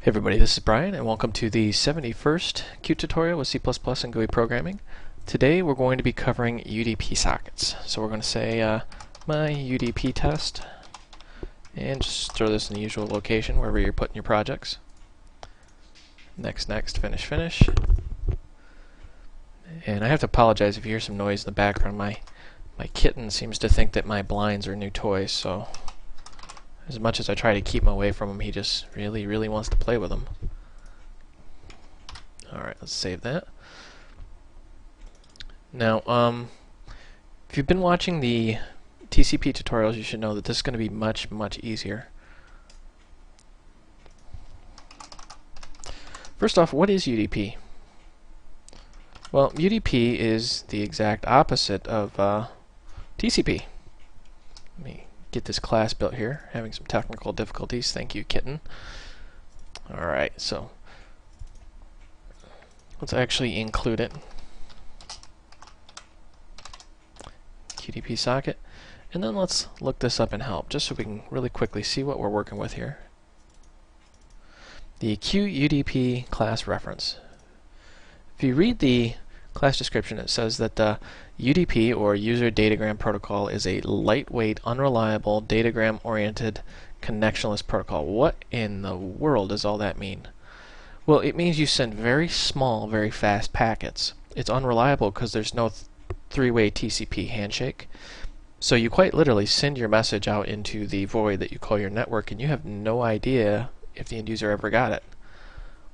Hey everybody, this is Brian and welcome to the 71st Qt tutorial with C++ and GUI programming. Today we're going to be covering UDP sockets. So we're going to say my UDP test and just throw this in the usual location wherever you're putting your projects. Next, finish, finish. And I have to apologize if you hear some noise in the background. My kitten seems to think that my blinds are new toys, so as much as I try to keep him away from him, he just really wants to play with them. Alright, let's save that. Now, if you've been watching the TCP tutorials, you should know that this is going to be much easier. First off, what is UDP? Well, UDP is the exact opposite of TCP. Let me get this class built here. Having some technical difficulties. Thank you, kitten. Alright, so let's actually include it. QUDPSocket. And then let's look this up in help, just so we can really quickly see what we're working with here. The QUDP class reference. If you read the class description, it says that the UDP, or User Datagram Protocol, is a lightweight, unreliable, datagram-oriented, connectionless protocol. What in the world does all that mean? Well, it means you send very small, very fast packets. It's unreliable because there's no three-way TCP handshake. So you quite literally send your message out into the void that you call your network, and you have no idea if the end user ever got it.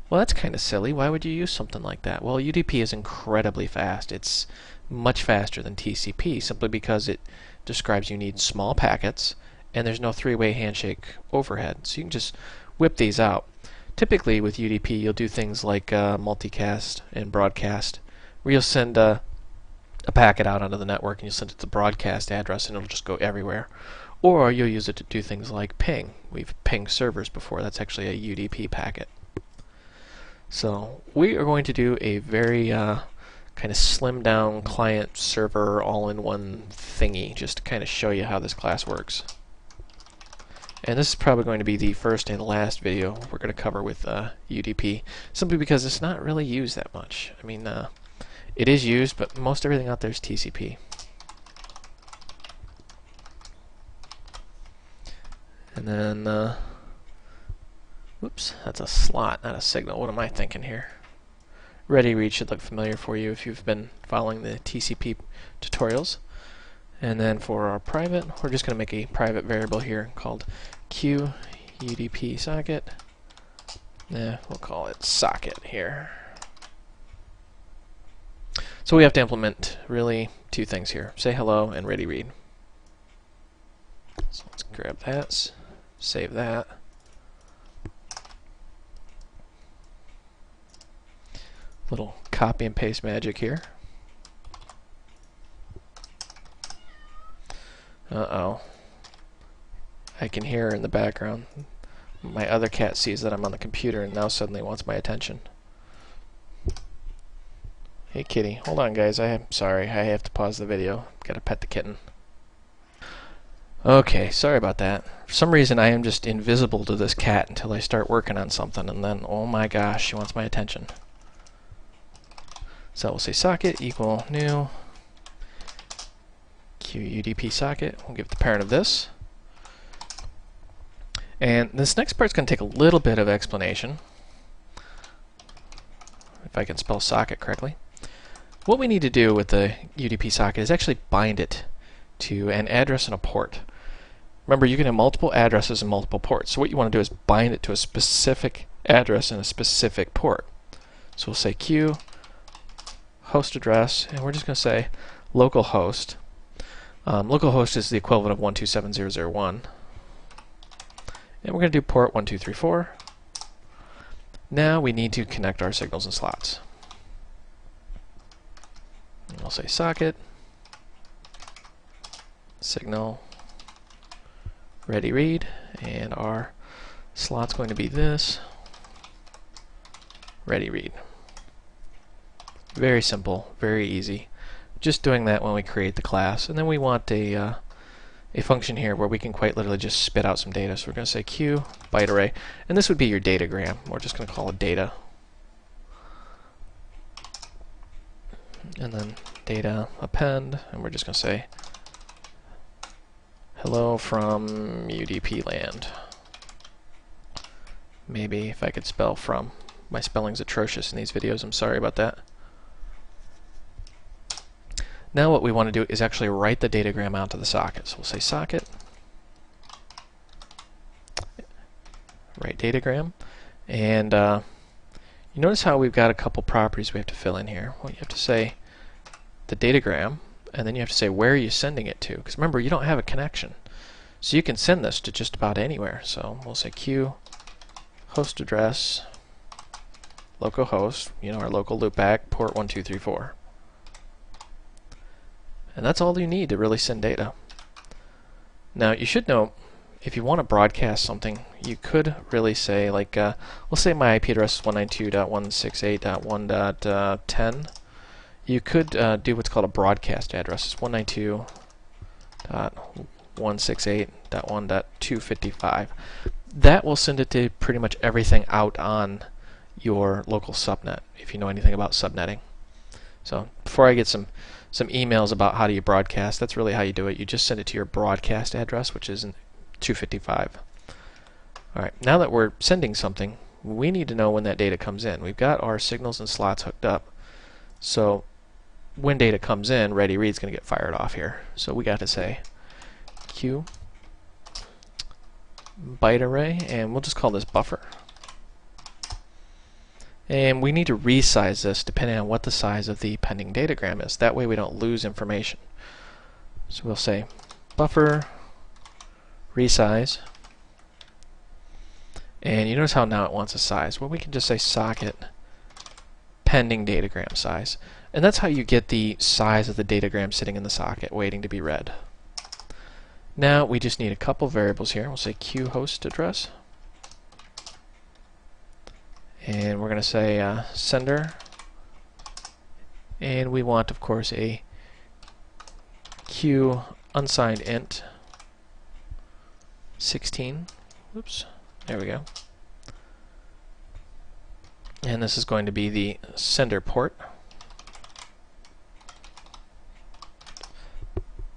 Well, that's kind of silly. Why would you use something like that? Well, UDP is incredibly fast. It's much faster than TCP simply because it describes you need small packets and there's no three-way handshake overhead. So you can just whip these out. Typically with UDP you'll do things like multicast and broadcast, where you'll send a packet out onto the network and you'll send it to the broadcast address and it'll just go everywhere. Or you'll use it to do things like ping. We've pinged servers before. That's actually a UDP packet. So we are going to do a very kind of slimmed down client server all-in-one thingy, just to kind of show you how this class works. And this is probably going to be the first and last video we're going to cover with UDP, simply because it's not really used that much. I mean, it is used, but most everything out there is TCP. And then whoops, that's a slot, not a signal. What am I thinking here? Ready read should look familiar for you if you've been following the TCP tutorials. And then for our private, we're just going to make a private variable here called QUDPSocket. We'll call it socket here. So we have to implement really two things here. Say hello and ready read. So let's grab that, save that. Little copy and paste magic here. Uh-oh. I can hear her in the background. My other cat sees that I'm on the computer and now suddenly wants my attention. Hey kitty, hold on guys, I'm sorry, I have to pause the video. Gotta pet the kitten. Okay, sorry about that. For some reason I am just invisible to this cat until I start working on something, and then, oh my gosh, she wants my attention. So we'll say socket equal new QUDPSocket. We'll give the parent of this. And this next part's going to take a little bit of explanation, if I can spell socket correctly. What we need to do with the UDP socket is actually bind it to an address and a port. Remember, you can have multiple addresses and multiple ports. So what you want to do is bind it to a specific address and a specific port. So we'll say Q host address, and we're just going to say localhost. Localhost is the equivalent of 127.0.0.1. And we're going to do port 1234. Now we need to connect our signals and slots. And we'll say socket signal ready read, and our slot's going to be this ready read. Very simple, very easy. Just doing that when we create the class, and then we want a a function here where we can quite literally just spit out some data. So we're going to say Q byte array, and this would be your datagram. We're just going to call it data. And then data append, and we're just going to say hello from UDP land. Maybe if I could spell from. My spelling's atrocious in these videos, I'm sorry about that. Now what we want to do is actually write the datagram out to the socket. So we'll say socket, write datagram, and you notice how we've got a couple properties we have to fill in here. Well, you have to say the datagram, and then you have to say where are you sending it to, because remember, you don't have a connection. So you can send this to just about anywhere. So we'll say Q host address localhost, our local loopback, port 1234. And that's all you need to really send data. Now you should know, if you want to broadcast something, you could really say, like, we'll say my IP address is 192.168.1.10. You could do what's called a broadcast address. It's 192.168.1.255. That will send it to pretty much everything out on your local subnet, if you know anything about subnetting. So before I get some emails about how do you broadcast, that's really how you do it. You just send it to your broadcast address, which is 255. Alright, now that we're sending something, we need to know when that data comes in. We've got our signals and slots hooked up. So when data comes in, ready read's going to get fired off here. So we got to say Q byte array, and we'll just call this buffer. And we need to resize this depending on what the size of the pending datagram is. That way we don't lose information. So we'll say buffer resize. And you notice how now it wants a size. Well, we can just say socket pending datagram size. And that's how you get the size of the datagram sitting in the socket waiting to be read. Now we just need a couple variables here. We'll say Q host address. And we're going to say sender, and we want, of course, a Q unsigned int 16. Oops, there we go. And this is going to be the sender port.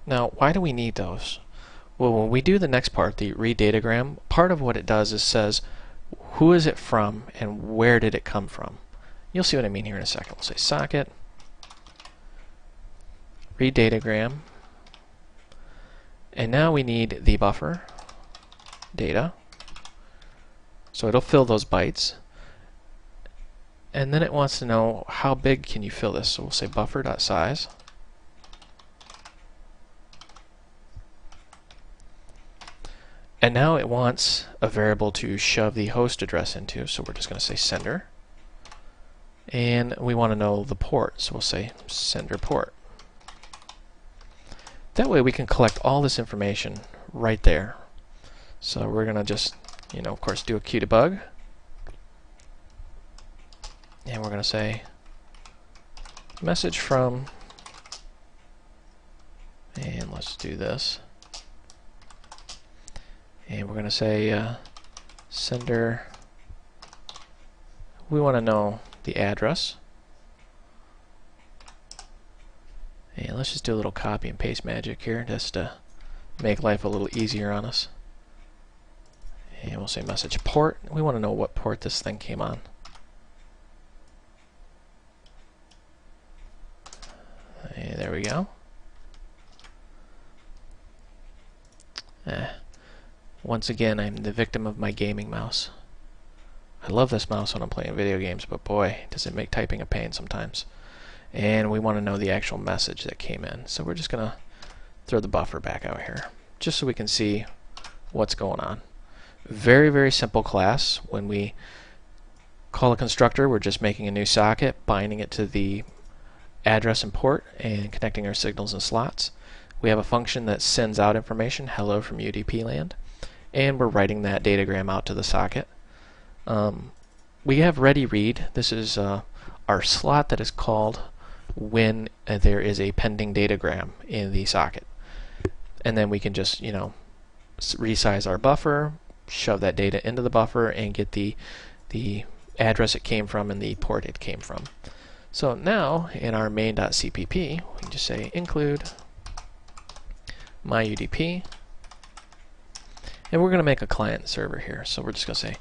Now, why do we need those? Well, when we do the next part, the read datagram, part of what it does is says who is it from and where did it come from. You'll see what I mean here in a second. We'll say socket read datagram, and now we need the buffer data, so it'll fill those bytes, and then it wants to know how big can you fill this. So we'll say buffer.size. And now it wants a variable to shove the host address into, so we're just going to say sender. And we want to know the port, so we'll say sender port. That way we can collect all this information right there. So we're going to just, of course, do a QDebug. And we're going to say message from, and let's do this. And we're going to say sender, we want to know the address. And let's just do a little copy and paste magic here just to make life a little easier on us. And we'll say message port. We want to know what port this thing came on. And there we go. Once again, I'm the victim of my gaming mouse. I love this mouse when I'm playing video games, but boy, does it make typing a pain sometimes. And we want to know the actual message that came in. So we're just going to throw the buffer back out here, just so we can see what's going on. Very, very simple class. When we call a constructor, we're just making a new socket, binding it to the address and port, and connecting our signals and slots. We have a function that sends out information, hello from UDP land, and we're writing that datagram out to the socket. We have ready read. This is our slot that is called when there is a pending datagram in the socket. and then we can just, resize our buffer, shove that data into the buffer, and get the address it came from and the port it came from. So now in our main.cpp, we can just say include myUDP, and we're going to make a client server here. So we're just going to say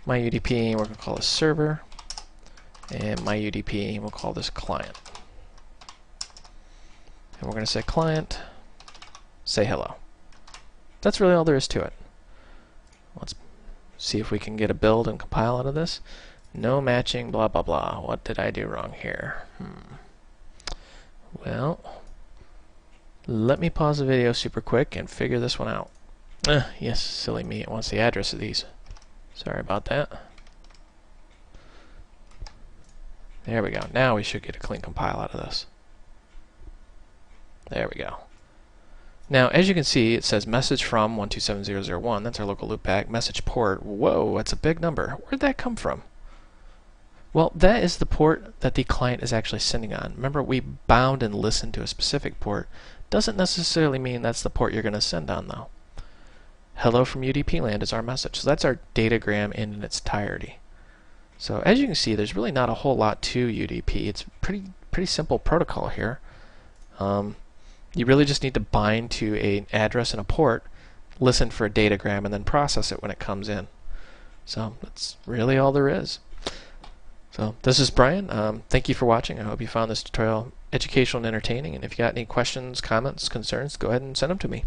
myUDP, and we're going to call this server, and myUDP, we'll call this client. And we're going to say client, say hello. That's really all there is to it. Let's see if we can get a build and compile out of this. No matching, blah, blah, blah. What did I do wrong here? Well, let me pause the video super quick and figure this one out. Yes, silly me, it wants the address of these. Sorry about that. There we go. Now we should get a clean compile out of this. There we go. Now, as you can see, it says message from 127001. That's our local loopback. Message port. Whoa, that's a big number. Where did that come from? Well, that is the port that the client is actually sending on. Remember, we bound and listened to a specific port. Doesn't necessarily mean that's the port you're going to send on, though. Hello from UDP land is our message. So that's our datagram in its entirety. So as you can see, there's really not a whole lot to UDP. It's pretty simple protocol here. You really just need to bind to an address and a port, listen for a datagram, and then process it when it comes in. So that's really all there is. So this is Brian. Thank you for watching. I hope you found this tutorial educational and entertaining. And if you got any questions, comments, concerns, go ahead and send them to me.